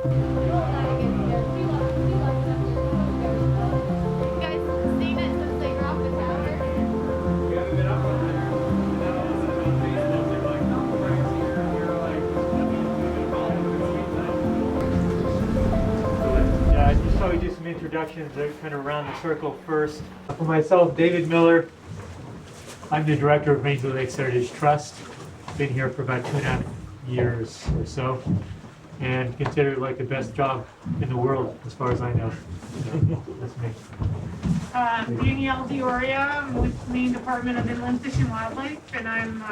We do some introductions kind of around the circle first. For myself, David Miller. I'm the director of Rangeley Lakes Hertitage Trust. Been here for about 2.5 years or so, and consider it like the best job in the world as far as I know. So, that's me. Danielle Dioria. I'm with Maine Department of Inland Fish and Wildlife, and I'm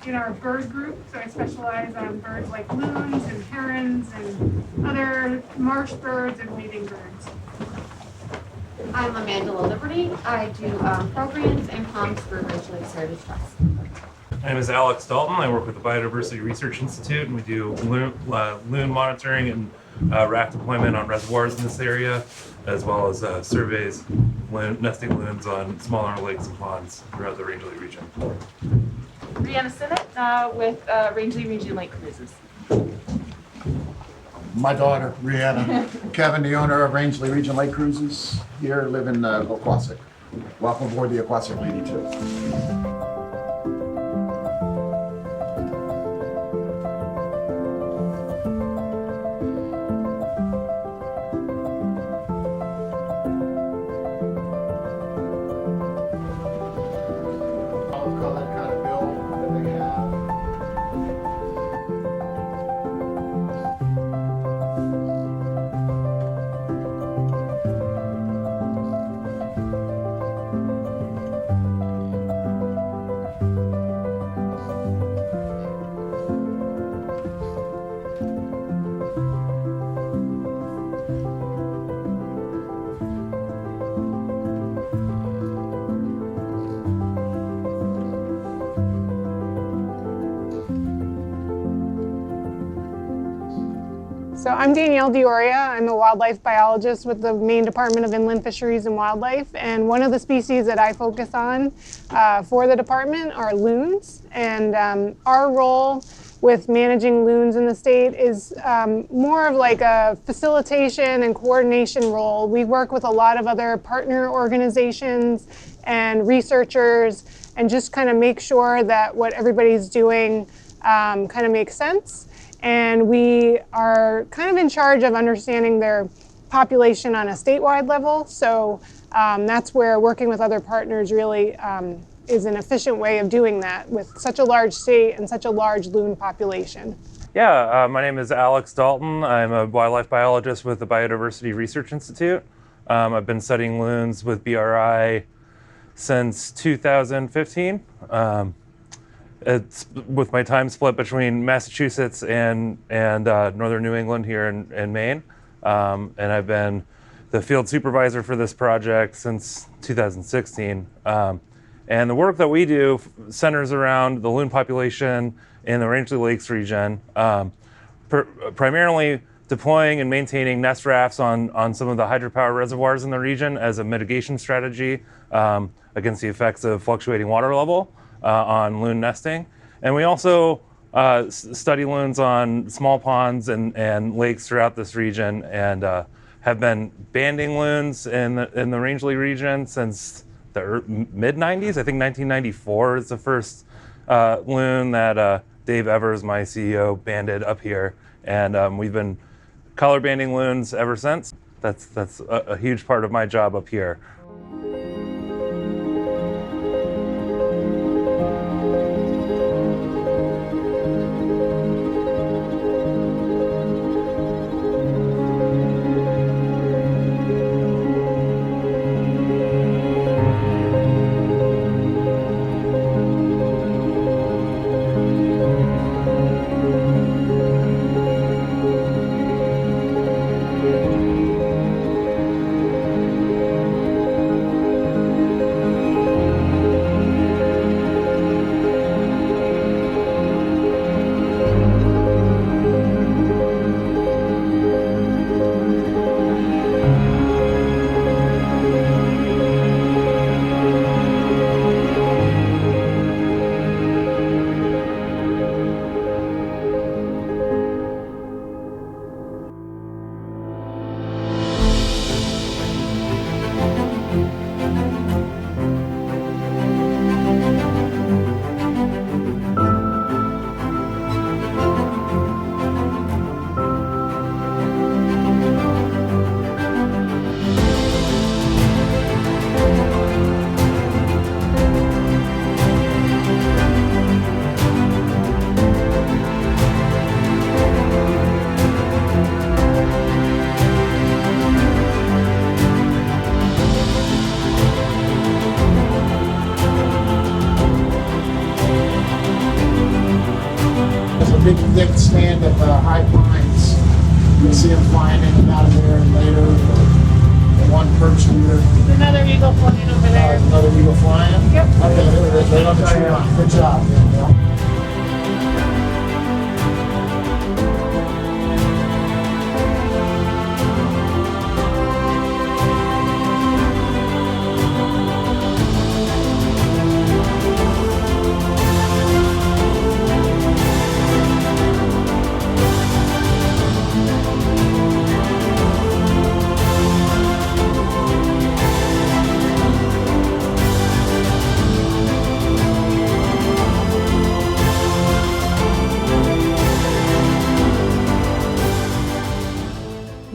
in our bird group, so I specialize on birds like loons and herons and other marsh birds and wading birds. I'm Amanda Liberty. I do programs and comms for Rangeley Lakes Hertitage Trust. My name is Alex Dalton. I work with the Biodiversity Research Institute, and we do loon monitoring and raft deployment on reservoirs in this area, as well as surveys nesting loons on smaller lakes and ponds throughout the Rangeley region. Brianna Sinnott with Rangeley Lakes Cruises. My daughter, Rihanna. Kevin, the owner of Rangeley Lake Cruises, here live in Aquasic. Welcome aboard the Aquasic Lady too. So I'm Danielle Dioria. I'm a wildlife biologist with the Maine Department of Inland Fisheries and Wildlife. And one of the species that I focus on for the department are loons. And our role with managing loons in the state is more of like a facilitation and coordination role. We work with a lot of other partner organizations and researchers and just kind of make sure that what everybody's doing kind of makes sense. And we are kind of in charge of understanding their population on a statewide level. So that's where working with other partners really is an efficient way of doing that with such a large state and such a large loon population. Yeah, my name is Alex Dalton. I'm a wildlife biologist with the Biodiversity Research Institute. I've been studying loons with BRI since 2015. It's with my time split between Massachusetts and northern New England here in Maine. And I've been the field supervisor for this project since 2016. And the work that we do centers around the loon population in the Rangeley Lakes region, primarily deploying and maintaining nest rafts on some of the hydropower reservoirs in the region as a mitigation strategy against the effects of fluctuating water level on loon nesting. And we also study loons on small ponds and lakes throughout this region, and have been banding loons in the Rangeley region since the mid-90s. I think 1994 is the first loon that Dave Evers, my CEO, banded up here. And we've been color banding loons ever since. That's a huge part of my job up here. you see them flying in and out of there, and later the one perched here. There's another eagle flying over there. Another eagle flying? Yep. Okay, there it is, right on the tree line. Good job. Yeah.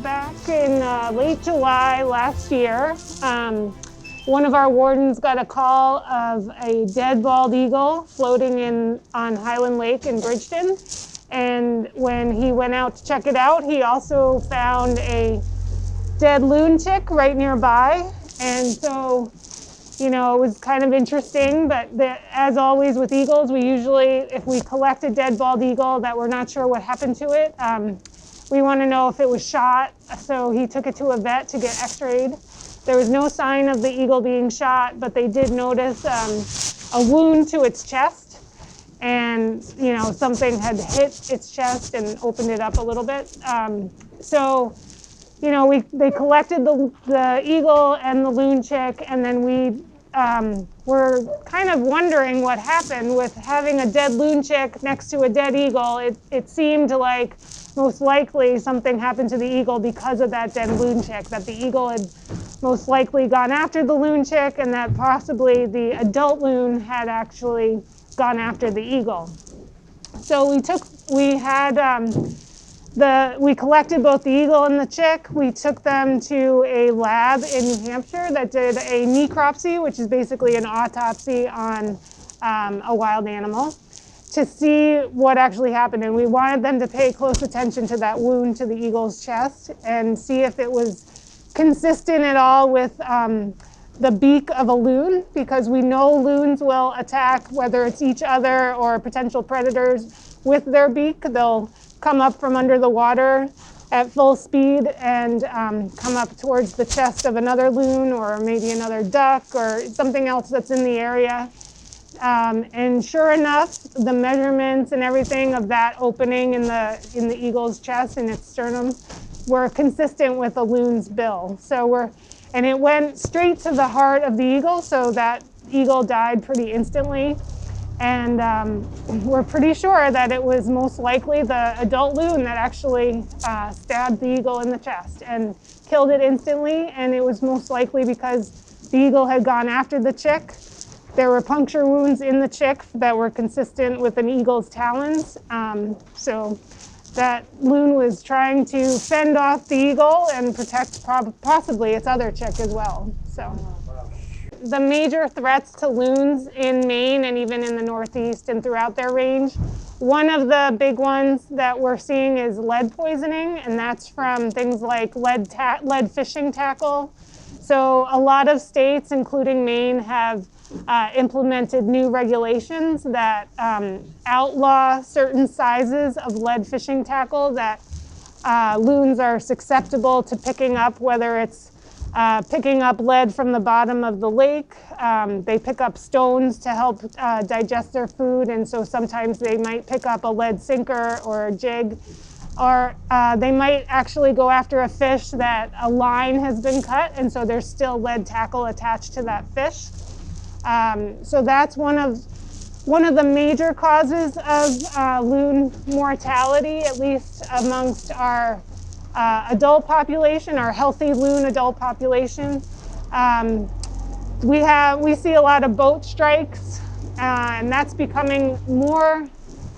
Back in late July last year, one of our wardens got a call of a dead bald eagle floating on Highland Lake in Bridgeton. And when he went out to check it out, he also found a dead loon chick right nearby. And so, you know, it was kind of interesting, but as always with eagles, we usually, if we collect a dead bald eagle that we're not sure what happened to it, we want to know if it was shot. So he took it to a vet to get x-rayed. There was no sign of the eagle being shot, but they did notice a wound to its chest. And, you know, something had hit its chest and opened it up a little bit. So, you know, they collected the eagle and the loon chick, and then we were kind of wondering what happened with having a dead loon chick next to a dead eagle. It seemed like most likely something happened to the eagle because of that dead loon chick, that the eagle had most likely gone after the loon chick, and that possibly the adult loon had actually gone after the eagle. So we collected both the eagle and the chick. We took them to a lab in New Hampshire that did a necropsy, which is basically an autopsy on a wild animal, to see what actually happened. And we wanted them to pay close attention to that wound to the eagle's chest and see if it was consistent at all with the beak of a loon, because we know loons will attack, whether it's each other or potential predators, with their beak. They'll come up from under the water at full speed and come up towards the chest of another loon or maybe another duck or something else that's in the area. And sure enough, the measurements and everything of that opening in the eagle's chest and its sternum were consistent with a loon's bill. And it went straight to the heart of the eagle, so that eagle died pretty instantly. And we're pretty sure that it was most likely the adult loon that actually stabbed the eagle in the chest and killed it instantly. And it was most likely because the eagle had gone after the chick. There were puncture wounds in the chick that were consistent with an eagle's talons. So that loon was trying to fend off the eagle and protect possibly its other chick as well. So the major threats to loons in Maine and even in the Northeast and throughout their range, one of the big ones that we're seeing is lead poisoning, and that's from things like lead fishing tackle. So a lot of states, including Maine, have implemented new regulations that outlaw certain sizes of lead fishing tackle that loons are susceptible to picking up, whether it's picking up lead from the bottom of the lake. They pick up stones to help digest their food, and so sometimes they might pick up a lead sinker or a jig, or they might actually go after a fish that a line has been cut, and so there's still lead tackle attached to that fish. So that's one of the major causes of loon mortality, at least amongst our adult population, our healthy loon adult population. We see a lot of boat strikes, and that's becoming more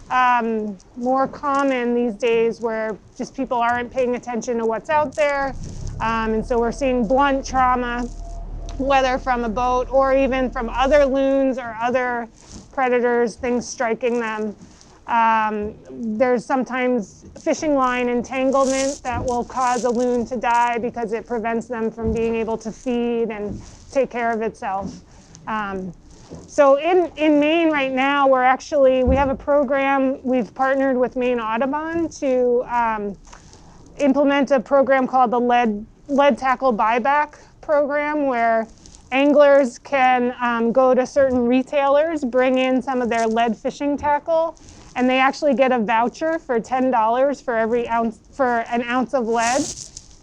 common these days, where just people aren't paying attention to what's out there, and so we're seeing blunt trauma, whether from a boat or even from other loons or other predators, things striking them. There's sometimes fishing line entanglement that will cause a loon to die because it prevents them from being able to feed and take care of itself. So in Maine right now, we have a program. We've partnered with Maine Audubon to implement a program called the lead tackle buyback program, where anglers can go to certain retailers, bring in some of their lead fishing tackle, and they actually get a voucher for $10 for an ounce of lead,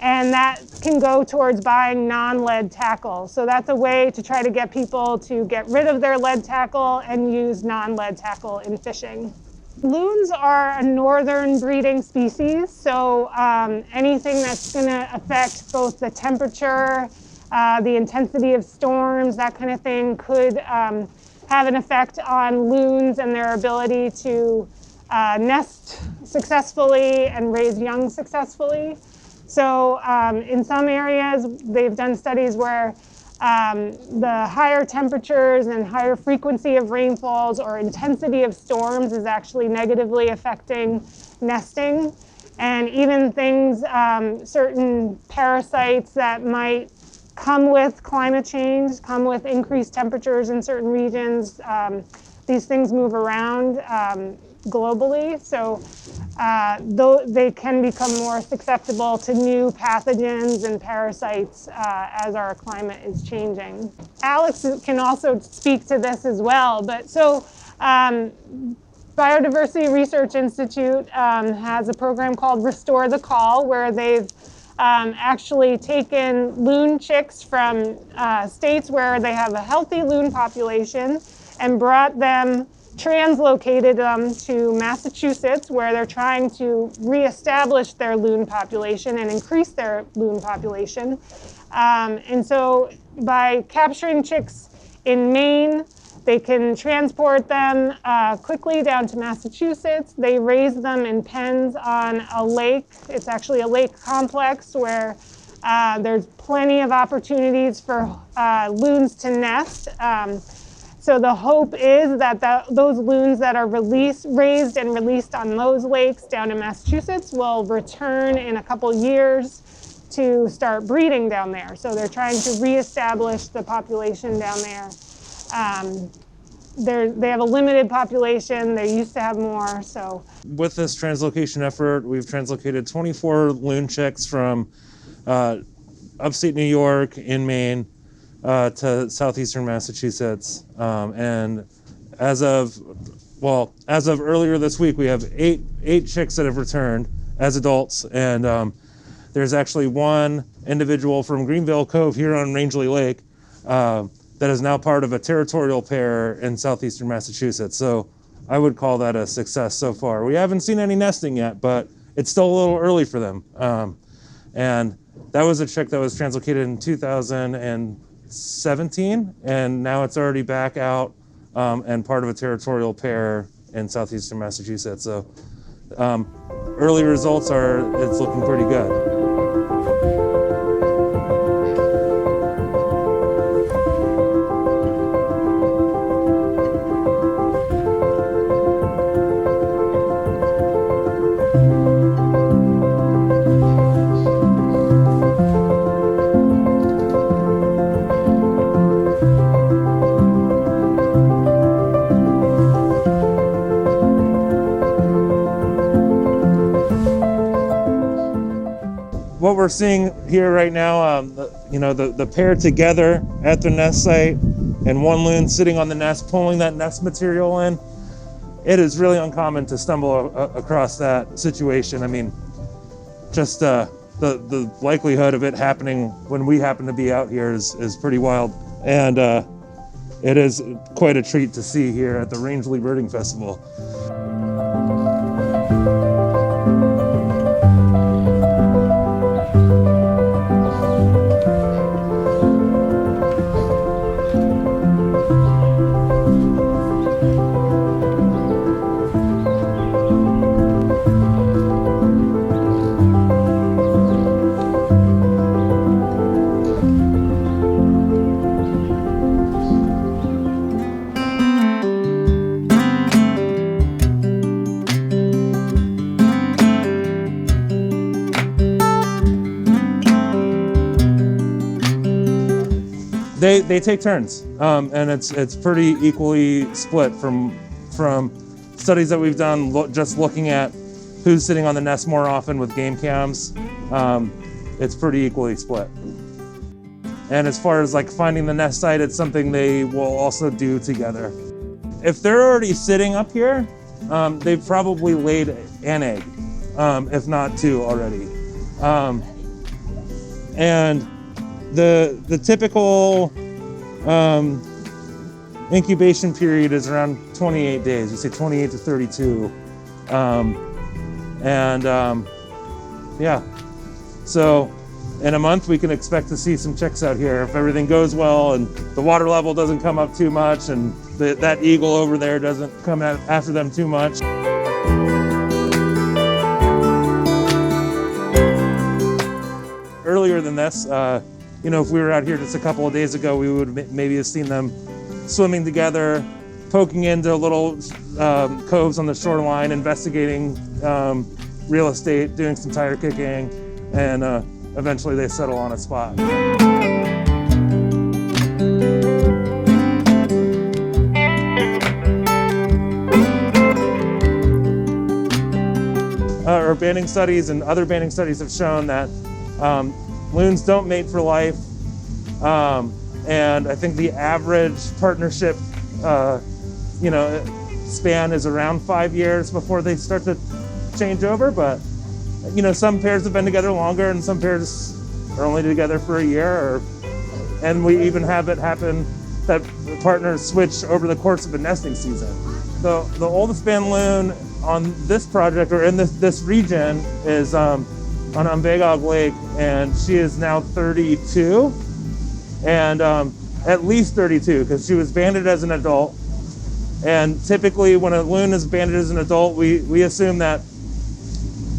and that can go towards buying non-lead tackle. So that's a way to try to get people to get rid of their lead tackle and use non-lead tackle in fishing. Loons are a northern breeding species, so anything that's going to affect both the temperature, the intensity of storms, that kind of thing could have an effect on loons and their ability to nest successfully and raise young successfully. So in some areas, they've done studies where the higher temperatures and higher frequency of rainfalls or intensity of storms is actually negatively affecting nesting. And even things, certain parasites that might come with climate change, come with increased temperatures in certain regions. These things move around globally, so they can become more susceptible to new pathogens and parasites as our climate is changing. Alex can also speak to this as well, but so Biodiversity Research Institute has a program called Restore the Call, where they've actually taken loon chicks from states where they have a healthy loon population and translocated them to Massachusetts, where they're trying to reestablish their loon population and increase their loon population. And so by capturing chicks in Maine, they can transport them quickly down to Massachusetts. They raise them in pens on a lake. It's actually a lake complex where there's plenty of opportunities for loons to nest. So the hope is that those loons that are raised and released on those lakes down in Massachusetts will return in a couple years to start breeding down there. So they're trying to reestablish the population down there. They have a limited population. They used to have more. So with this translocation effort, we've translocated 24 loon chicks from upstate New York in Maine to southeastern Massachusetts, and as of earlier this week, we have eight chicks that have returned as adults, and there's actually one individual from Greenville Cove here on Rangeley Lake that is now part of a territorial pair in southeastern Massachusetts. So I would call that a success so far. We haven't seen any nesting yet, but it's still a little early for them. And that was a chick that was translocated in 2017, and now it's already back out and part of a territorial pair in southeastern Massachusetts. So early results it's looking pretty good. What we're seeing here right now, the pair together at the nest site and one loon sitting on the nest pulling that nest material in, it is really uncommon to stumble across that situation. I mean, just the likelihood of it happening when we happen to be out here is pretty wild. And it is quite a treat to see here at the Rangeley Birding Festival. They take turns, and it's pretty equally split from studies that we've done just looking at who's sitting on the nest more often with game cams it's pretty equally split. And as far as like finding the nest site, it's something they will also do together. If they're already sitting up here, they've probably laid an egg, if not two already. And the typical incubation period is around 28 days. We say 28 to 32. Yeah, so in a month we can expect to see some chicks out here if everything goes well and the water level doesn't come up too much and that eagle over there doesn't come after them too much. Earlier than this, you know, if we were out here just a couple of days ago, we would maybe have seen them swimming together, poking into little coves on the shoreline, investigating real estate, doing some tire kicking, and eventually they settle on a spot. Our banding studies and other banding studies have shown that loons don't mate for life, and I think the average partnership you know, span is around 5 years before they start to change over, but you know, some pairs have been together longer and some pairs are only together for a year, and we even have it happen that the partners switch over the course of a nesting season. The oldest band loon on this project or in this region is on Rangeley Lake, and she is now 32, and at least 32 because she was banded as an adult. And typically when a loon is banded as an adult, we assume that,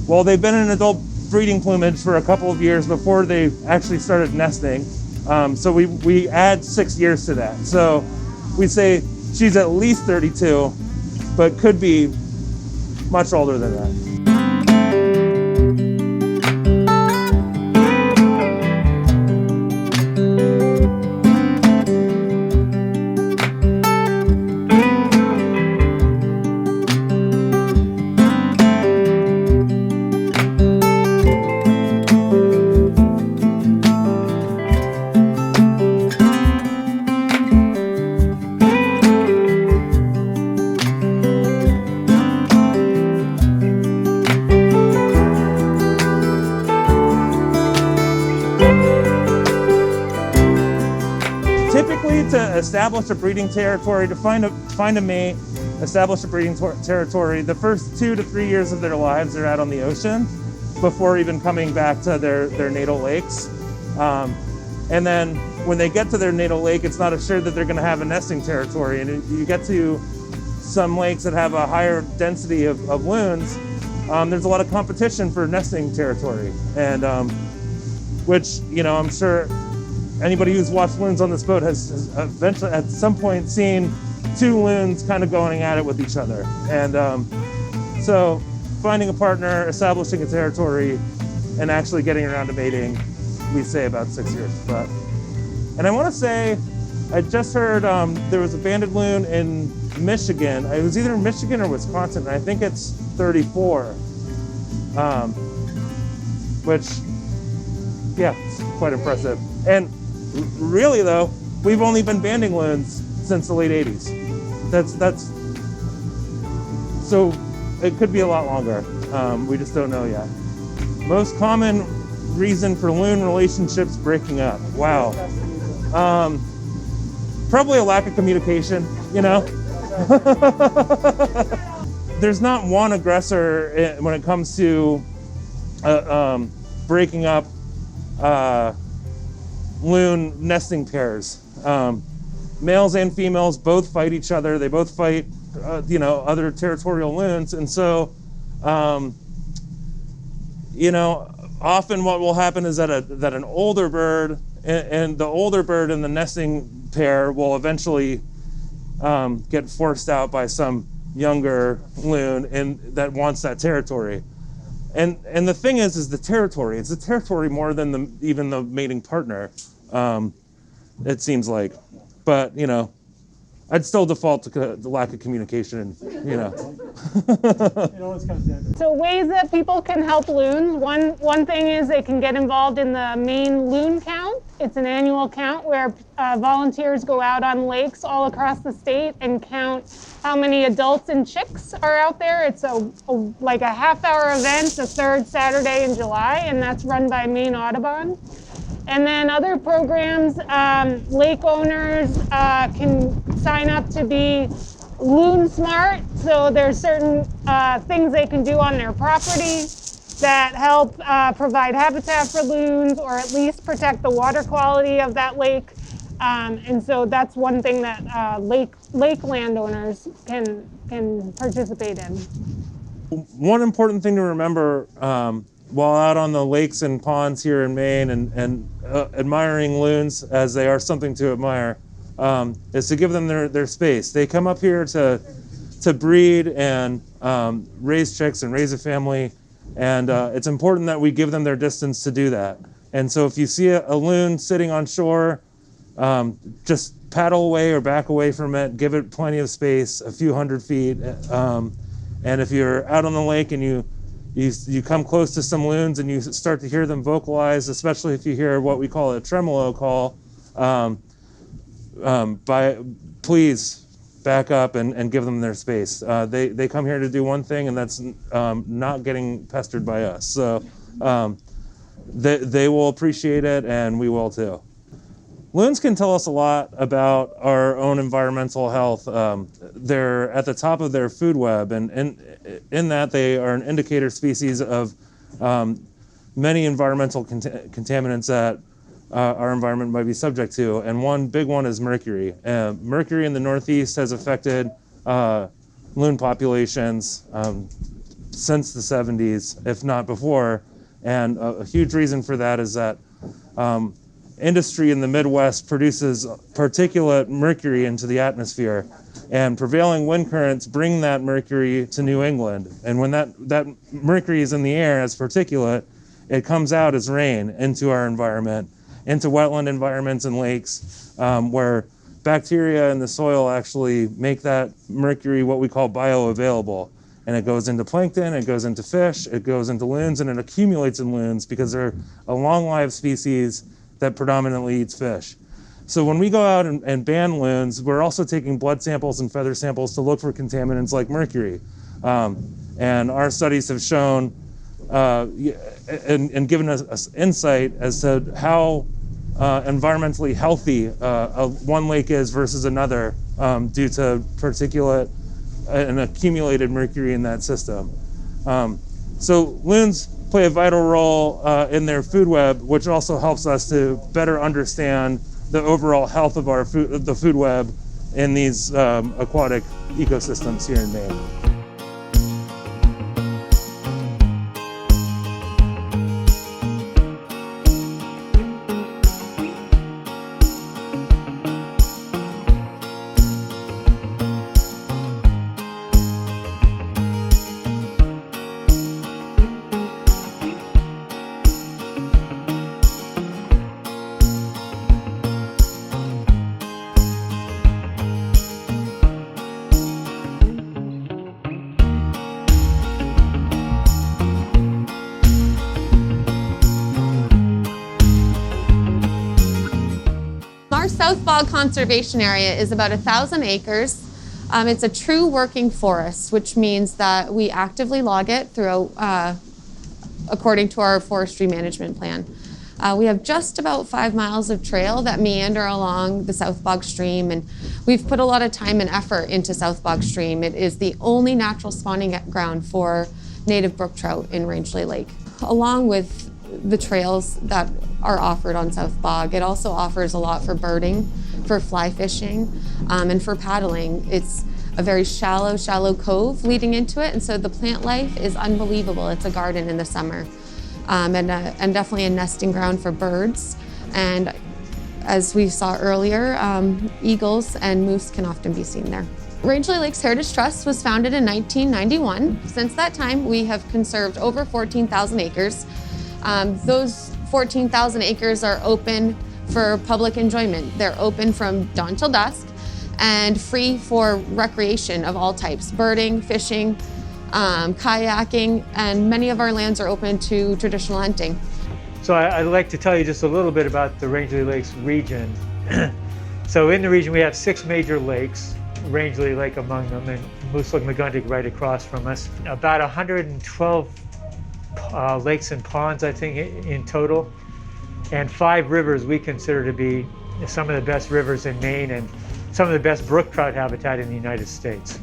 well, they've been in adult breeding plumage for a couple of years before they actually started nesting. So we add 6 years to that. So we say she's at least 32, but could be much older than that. Typically, to establish a breeding territory, to find a mate, establish a breeding territory, the first 2 to 3 years of their lives are out on the ocean before even coming back to their natal lakes. And then when they get to their natal lake, it's not assured that they're going to have a nesting territory. And you get to some lakes that have a higher density of loons, there's a lot of competition for nesting territory, and which, you know, I'm sure anybody who's watched loons on this boat has eventually at some point seen 2 loons kind of going at it with each other. And so finding a partner, establishing a territory, and actually getting around to mating, we say about 6 years. And I want to say, I just heard there was a banded loon in Michigan. It was either Michigan or Wisconsin, and I think it's 34, which, yeah, it's quite impressive. And really though, we've only been banding loons since the late 80s. That's so it could be a lot longer. We just don't know yet. Most common reason for loon relationships breaking up. Wow. Probably a lack of communication, you know? There's not one aggressor when it comes to breaking up loon nesting pairs. Males and females both fight each other. They both fight, you know, other territorial loons. And so, you know, often what will happen is that an older bird and the older bird and the nesting pair will eventually get forced out by some younger loon that wants that territory. And the thing is the territory. It's the territory more than even the mating partner. It seems like, but you know, I'd still default to the lack of communication, you know. It always comes down to So ways that people can help loons. One thing is they can get involved in the Maine Loon Count. It's an annual count where volunteers go out on lakes all across the state and count how many adults and chicks are out there. It's like a half-hour event, the third Saturday in July, and that's run by Maine Audubon. And then other programs, lake owners can sign up to be Loon Smart. So there's certain things they can do on their property that help provide habitat for loons or at least protect the water quality of that lake. And so that's one thing that lake landowners can participate in. One important thing to remember while out on the lakes and ponds here in Maine and admiring loons, as they are something to admire, is to give them their space. They come up here to breed and raise chicks and raise a family, and it's important that we give them their distance to do that. And so if you see a loon sitting on shore, just paddle away or back away from it, give it plenty of space, a few hundred feet. And if you're out on the lake and you come close to some loons and you start to hear them vocalize, especially if you hear what we call a tremolo call, please back up and give them their space. They come here to do one thing, and that's not getting pestered by us. So they will appreciate it, and we will too. Loons can tell us a lot about our own environmental health. They're at the top of their food web, and in that they are an indicator species of many environmental contaminants that our environment might be subject to. And one big one is mercury. Mercury in the Northeast has affected loon populations since the 70s, if not before. And a huge reason for that is that industry in the Midwest produces particulate mercury into the atmosphere, and prevailing wind currents bring that mercury to New England. And when that mercury is in the air as particulate, it comes out as rain into our environment, into wetland environments and lakes, where bacteria in the soil actually make that mercury what we call bioavailable. And it goes into plankton, it goes into fish, it goes into loons, and it accumulates in loons because they're a long-lived species that predominantly eats fish. So when we go out and ban loons, we're also taking blood samples and feather samples to look for contaminants like mercury. And our studies have shown and given us insight as to how environmentally healthy one lake is versus another due to particulate and accumulated mercury in that system. So loons play a vital role in their food web, which also helps us to better understand the overall health of the food web in these aquatic ecosystems here in Maine. Our South Bog Conservation Area is about 1,000 acres. It's a true working forest, which means that we actively log it throughout according to our forestry management plan. We have just about 5 miles of trail that meander along the South Bog Stream, and we've put a lot of time and effort into South Bog Stream. It is the only natural spawning ground for native brook trout in Rangeley Lake. Along with the trails that are offered on South Bog, it also offers a lot for birding, for fly fishing, and for paddling. It's a very shallow cove leading into it, and so the plant life is unbelievable. It's a garden in the summer, and definitely a nesting ground for birds. And as we saw earlier, eagles and moose can often be seen there. Rangeley Lakes Hertitage Trust was founded in 1991. Since that time, we have conserved over 14,000 acres. Those 14,000 acres are open for public enjoyment. They're open from dawn till dusk, and free for recreation of all types, birding, fishing, kayaking, and many of our lands are open to traditional hunting. So I'd like to tell you just a little bit about the Rangeley Lakes region. So in the region we have 6 major lakes, Rangeley Lake among them, and Moosook-Maguntic right across from us. About 112 lakes and ponds, I think, in total, and 5 rivers we consider to be some of the best rivers in Maine and some of the best brook trout habitat in the United States.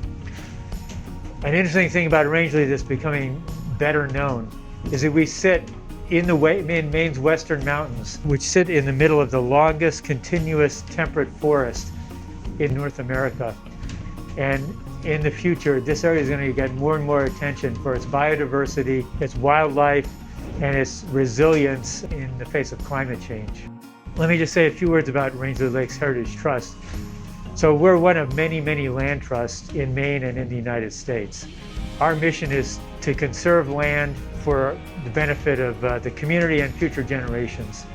An interesting thing about Rangeley that's becoming better known is that we sit in Maine's western mountains, which sit in the middle of the longest continuous temperate forest in North America. And in the future, this area is going to get more and more attention for its biodiversity, its wildlife, and its resilience in the face of climate change. Let me just say a few words about Rangeley Lakes Hertitage Trust. So we're one of many, many land trusts in Maine and in the United States. Our mission is to conserve land for the benefit of the community and future generations.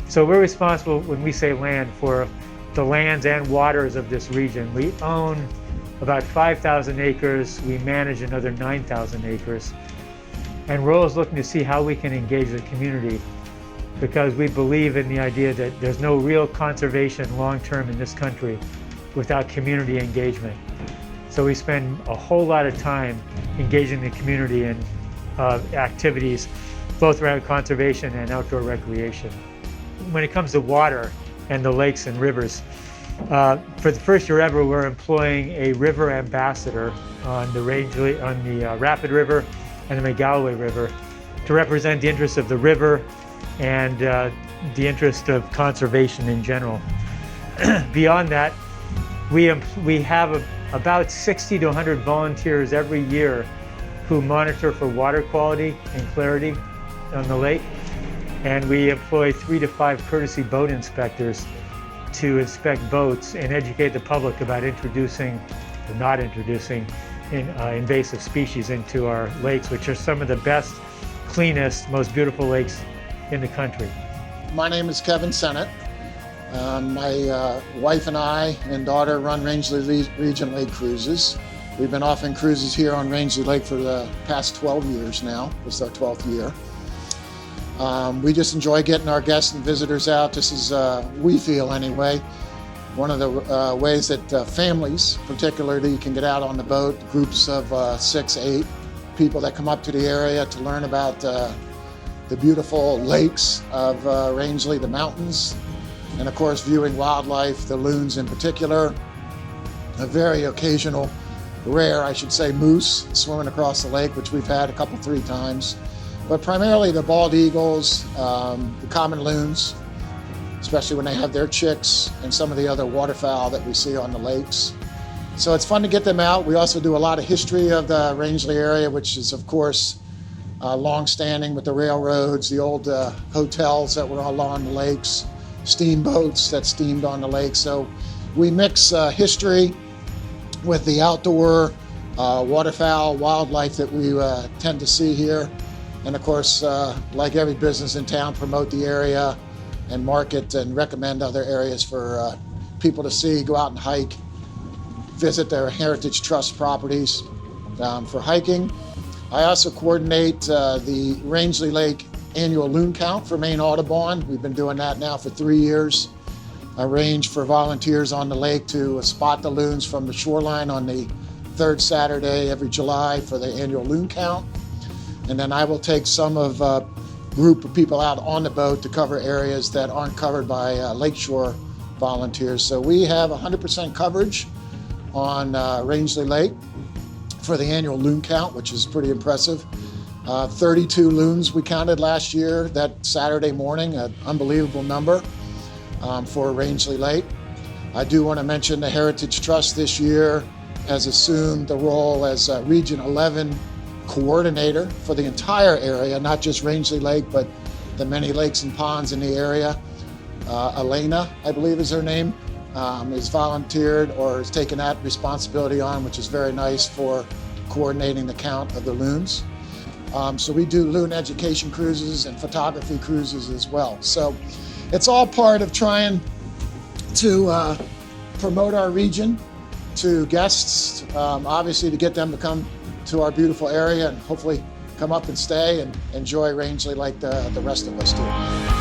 So we're responsible, when we say land, for the lands and waters of this region. We own about 5,000 acres. We manage another 9,000 acres. And we're always looking to see how we can engage the community, because we believe in the idea that there's no real conservation long-term in this country without community engagement. So we spend a whole lot of time engaging the community in activities, both around conservation and outdoor recreation. When it comes to water and the lakes and rivers, for the first year ever, we're employing a river ambassador on the Rapid River and the McGalloway River to represent the interests of the river and the interest of conservation in general. Beyond that, we have about 60 to 100 volunteers every year who monitor for water quality and clarity on the lake. And we employ 3 to 5 courtesy boat inspectors to inspect boats and educate the public about introducing or not introducing invasive species into our lakes, which are some of the best, cleanest, most beautiful lakes in the country. My name is Kevin Sennett. My wife and I and daughter run Rangeley Region Lake Cruises. We've been offering cruises here on Rangeley Lake for the past 12 years now. This is our 12th year. We just enjoy getting our guests and visitors out. This is, we feel anyway, one of the ways that families particularly can get out on the boat, groups of 6, 8 people that come up to the area to learn about the beautiful lakes of Rangeley, the mountains, and of course viewing wildlife, the loons in particular, a very occasional, rare I should say, moose swimming across the lake, which we've had 3 times. But primarily the bald eagles, the common loons, especially when they have their chicks, and some of the other waterfowl that we see on the lakes. So it's fun to get them out. We also do a lot of history of the Rangeley area, which is of course long-standing with the railroads, the old hotels that were along the lakes, steamboats that steamed on the lake. So we mix history with the outdoor waterfowl, wildlife that we tend to see here. And of course, like every business in town, promote the area and market and recommend other areas for people to see, go out and hike, visit their Heritage Trust properties for hiking. I also coordinate the Rangeley Lake annual loon count for Maine Audubon. We've been doing that now for 3 years. I arrange for volunteers on the lake to spot the loons from the shoreline on the 3rd Saturday every July for the annual loon count. And then I will take some of a group of people out on the boat to cover areas that aren't covered by lakeshore volunteers. So we have 100% coverage on Rangeley Lake for the annual loon count, which is pretty impressive. 32 loons we counted last year that Saturday morning, an unbelievable number for Rangeley Lake. I do want to mention the Heritage Trust this year has assumed the role as Region 11 coordinator for the entire area, not just Rangeley Lake, but the many lakes and ponds in the area. Elena, I believe is her name, is volunteered or has taken that responsibility on, which is very nice for coordinating the count of the loons. So we do loon education cruises and photography cruises as well. So it's all part of trying to promote our region to guests, obviously to get them to come to our beautiful area and hopefully come up and stay and enjoy Rangeley like the rest of us do.